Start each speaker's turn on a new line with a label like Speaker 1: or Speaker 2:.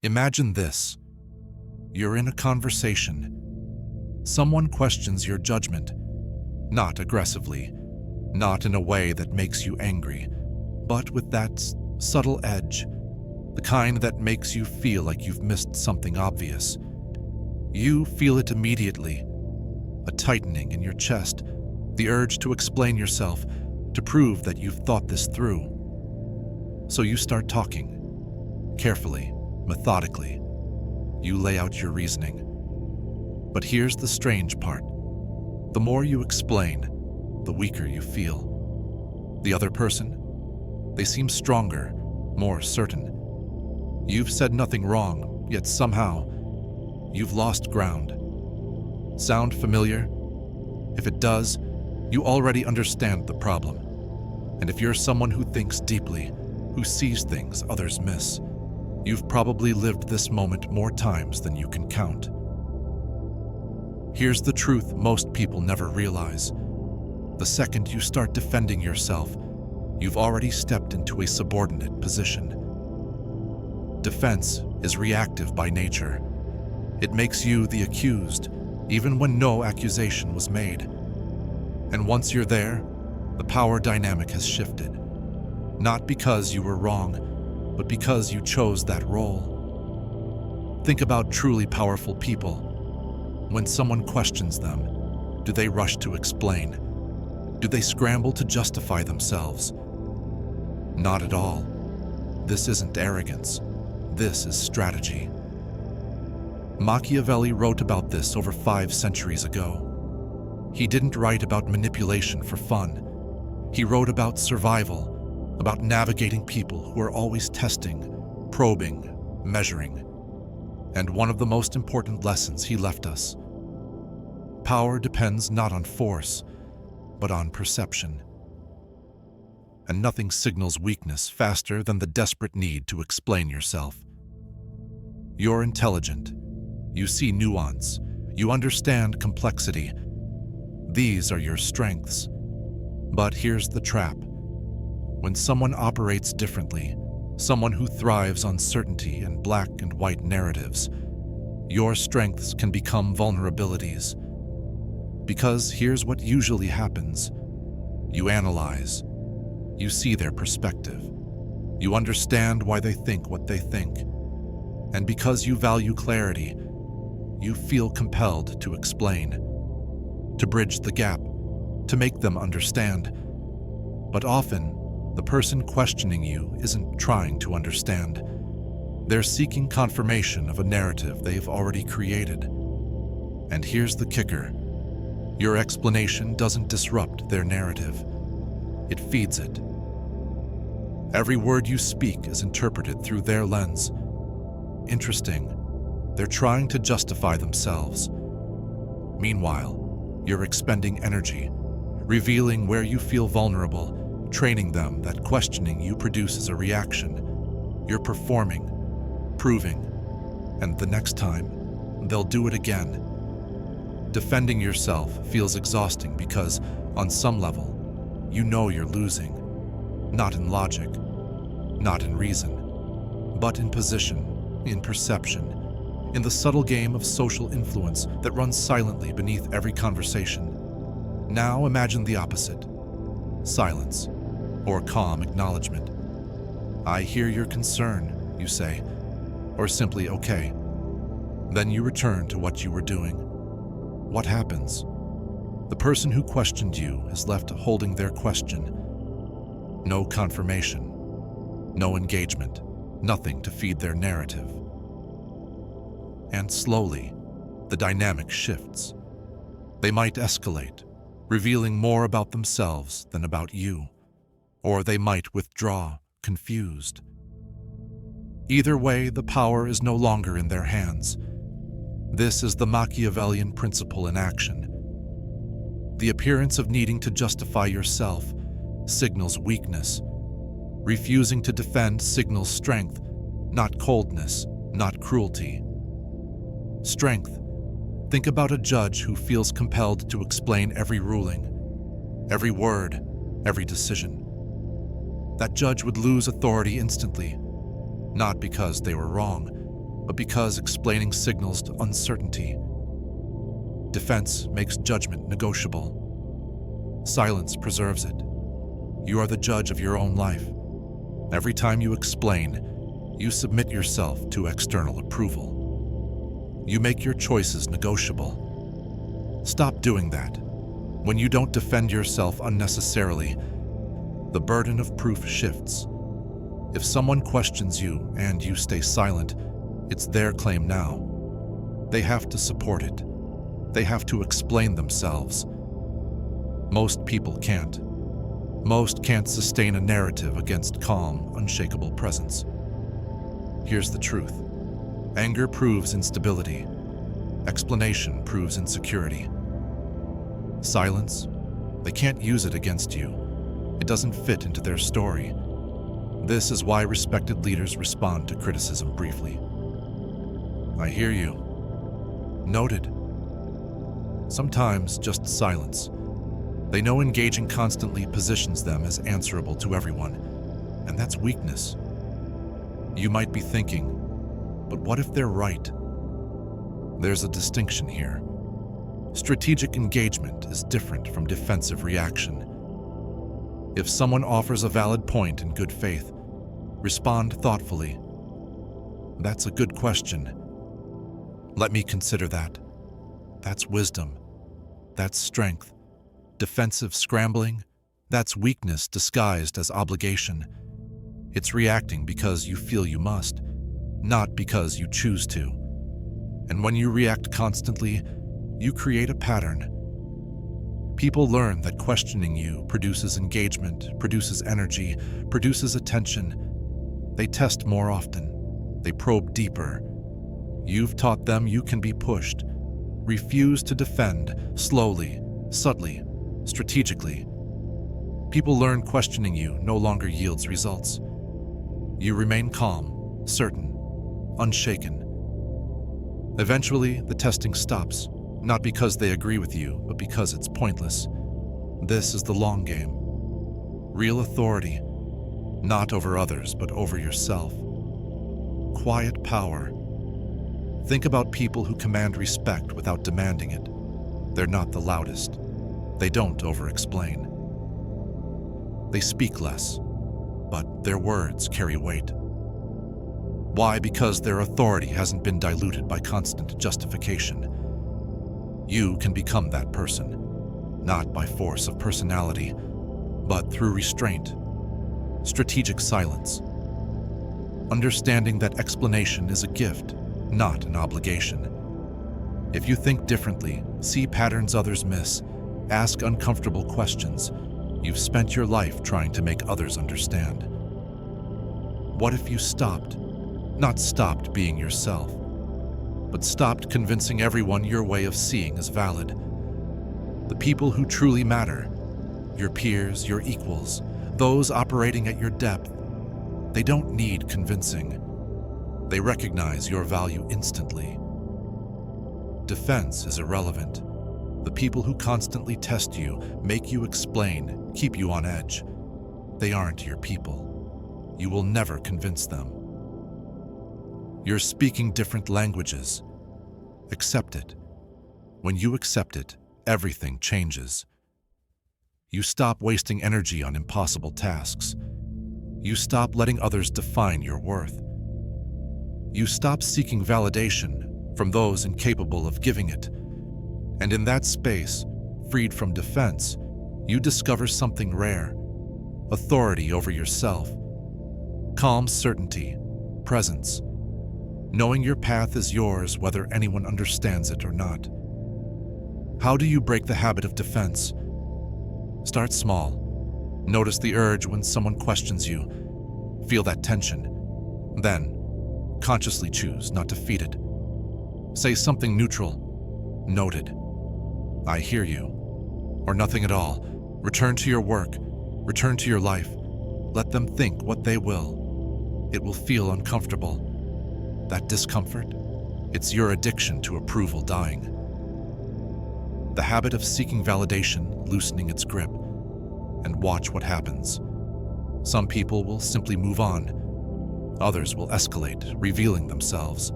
Speaker 1: Imagine this. You're in a conversation. Someone questions your judgment, not aggressively, not in a way that makes you angry, but with that subtle edge, the kind that makes you feel like you've missed something obvious. You feel it immediately, a tightening in your chest, the urge to explain yourself, to prove that you've thought this through. So you start talking, carefully, methodically. You lay out your reasoning. But here's the strange part. The more you explain, the weaker you feel. The other person? They seem stronger, more certain. You've said nothing wrong, yet somehow, you've lost ground. Sound familiar? If it does, you already understand the problem. And if you're someone who thinks deeply, who sees things others miss, you've probably lived this moment more times than you can count. Here's the truth most people never realize. The second you start defending yourself, you've already stepped into a subordinate position. Defense is reactive by nature. It makes you the accused, even when no accusation was made. And once you're there, the power dynamic has shifted. Not because you were wrong, but because you chose that role. Think about truly powerful people. When someone questions them, do they rush to explain? Do they scramble to justify themselves? Not at all. This isn't arrogance. This is strategy. Machiavelli wrote about this over 5 centuries ago. He didn't write about manipulation for fun. He wrote about survival, about navigating people who are always testing, probing, measuring. And one of the most important lessons he left us: power depends not on force, but on perception. And nothing signals weakness faster than the desperate need to explain yourself. You're intelligent. You see nuance. You understand complexity. These are your strengths. But here's the trap. When someone operates differently, someone who thrives on certainty and black and white narratives, your strengths can become vulnerabilities. Because here's what usually happens. You analyze. You see their perspective. You understand why they think what they think. And because you value clarity, you feel compelled to explain, to bridge the gap, to make them understand. But often, the person questioning you isn't trying to understand. They're seeking confirmation of a narrative they've already created. And here's the kicker. Your explanation doesn't disrupt their narrative. It feeds it. Every word you speak is interpreted through their lens. Interesting. They're trying to justify themselves. Meanwhile, you're expending energy, revealing where you feel vulnerable, training them that questioning you produces a reaction. You're performing, proving, and the next time, they'll do it again. Defending yourself feels exhausting because, on some level, you know you're losing. Not in logic, not in reason, but in position, in perception, in the subtle game of social influence that runs silently beneath every conversation. Now imagine the opposite. Silence, or calm acknowledgement. I hear your concern, you say, or simply okay. Then you return to what you were doing. What happens? The person who questioned you is left holding their question. No confirmation, no engagement, nothing to feed their narrative. And slowly, the dynamic shifts. They might escalate, revealing more about themselves than about you. Or they might withdraw, confused. Either way, the power is no longer in their hands. This is the Machiavellian principle in action. The appearance of needing to justify yourself signals weakness. Refusing to defend signals strength, not coldness, not cruelty. Strength. Think about a judge who feels compelled to explain every ruling, every word, every decision. That judge would lose authority instantly, not because they were wrong, but because explaining signals to uncertainty. Defense makes judgment negotiable. Silence preserves it. You are the judge of your own life. Every time you explain, you submit yourself to external approval. You make your choices negotiable. Stop doing that. When you don't defend yourself unnecessarily, the burden of proof shifts. If someone questions you and you stay silent, it's their claim now. They have to support it. They have to explain themselves. Most people can't. Most can't sustain a narrative against calm, unshakable presence. Here's the truth. Anger proves instability. Explanation proves insecurity. Silence? They can't use it against you. It doesn't fit into their story. This is why respected leaders respond to criticism briefly. I hear you. Noted. Sometimes just silence. They know engaging constantly positions them as answerable to everyone, and that's weakness. You might be thinking, but what if they're right? There's a distinction here. Strategic engagement is different from defensive reaction. If someone offers a valid point in good faith, respond thoughtfully. That's a good question. Let me consider that. That's wisdom. That's strength. Defensive scrambling, that's weakness disguised as obligation. It's reacting because you feel you must, not because you choose to. And when you react constantly, you create a pattern. People learn that questioning you produces engagement, produces energy, produces attention. They test more often. They probe deeper. You've taught them you can be pushed. Refuse to defend, slowly, subtly, strategically. People learn questioning you no longer yields results. You remain calm, certain, unshaken. Eventually, the testing stops, not because they agree with you, but because it's pointless. This is the long game. Real authority, not over others, but over yourself. Quiet power. Think about people who command respect without demanding it. They're not the loudest. They don't over-explain. They speak less, but their words carry weight. Why? Because their authority hasn't been diluted by constant justification. You can become that person, not by force of personality, but through restraint, strategic silence. Understanding that explanation is a gift, not an obligation. If you think differently, see patterns others miss, ask uncomfortable questions, you've spent your life trying to make others understand. What if you stopped? Not stopped being yourself, but stopped convincing everyone your way of seeing is valid. The people who truly matter, your peers, your equals, those operating at your depth, they don't need convincing. They recognize your value instantly. Defense is irrelevant. The people who constantly test you, make you explain, keep you on edge. They aren't your people. You will never convince them. You're speaking different languages. Accept it. When you accept it, everything changes. You stop wasting energy on impossible tasks. You stop letting others define your worth. You stop seeking validation from those incapable of giving it. And in that space, freed from defense, you discover something rare: authority over yourself, calm certainty, presence, knowing your path is yours whether anyone understands it or not. How do you break the habit of defense? Start small. Notice the urge when someone questions you. Feel that tension. Then, consciously choose not to feed it. Say something neutral. Noted. I hear you. Or nothing at all. Return to your work. Return to your life. Let them think what they will. It will feel uncomfortable. That discomfort, it's your addiction to approval dying. The habit of seeking validation loosening its grip. And watch what happens. Some people will simply move on. Others will escalate, revealing themselves.